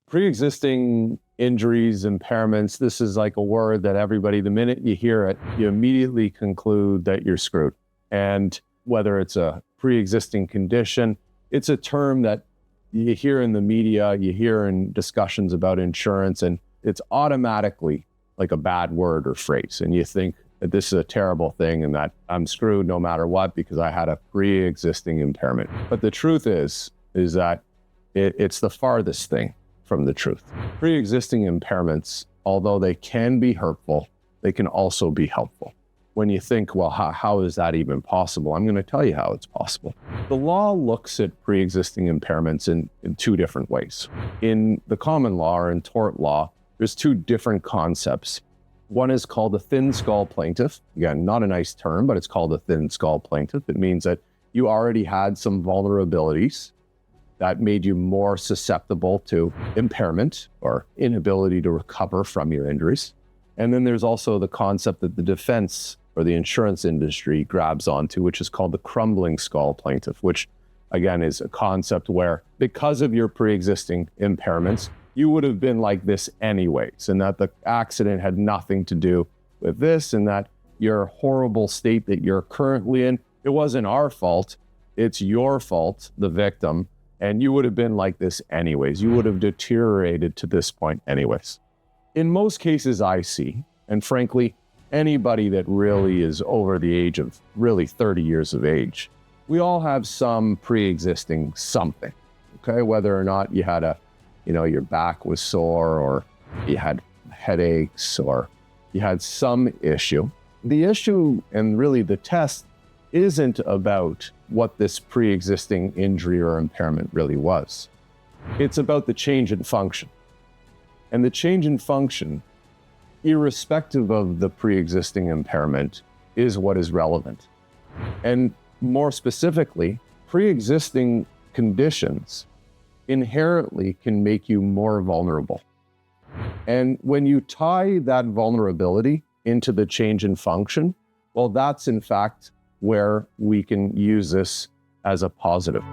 Pre-existing injuries, impairments, this is like a word that everybody, the minute you hear it, you immediately conclude that you're screwed. And whether it's a pre-existing condition, it's a term that you hear in the media, you hear in discussions about insurance, and it's automatically like a bad word or phrase. And you think that this is a terrible thing and that I'm screwed no matter what because I had a pre-existing impairment. But the truth is that it's the farthest thing from the truth. Pre-existing impairments, although they can be hurtful, they can also be helpful. When you think, well, how is that even possible? I'm going to tell you how it's possible. The law looks at pre-existing impairments in two different ways. In the common law or in tort law, there's two different concepts. One is called a thin skull plaintiff. Again, not a nice term, but it's called a thin skull plaintiff. It means that you already had some vulnerabilities that made you more susceptible to impairment or inability to recover from your injuries. And then there's also the concept that the defense or the insurance industry grabs onto, which is called the crumbling skull plaintiff, which again is a concept where because of your pre-existing impairments, you would have been like this anyways, and that the accident had nothing to do with this, and that your horrible state that you're currently in, it wasn't our fault, it's your fault, the victim, and you would have been like this anyways. You would have deteriorated to this point anyways. In most cases I see, and frankly, anybody that really is over the age of really 30 years of age, we all have some pre-existing something, okay? Whether or not you had your back was sore or you had headaches or you had some issue. The issue and really the test isn't about what this pre-existing injury or impairment really was. It's about the change in function. And the change in function, irrespective of the pre-existing impairment, is what is relevant. And more specifically, pre-existing conditions inherently can make you more vulnerable. And when you tie that vulnerability into the change in function, well, that's in fact where we can use this as a positive.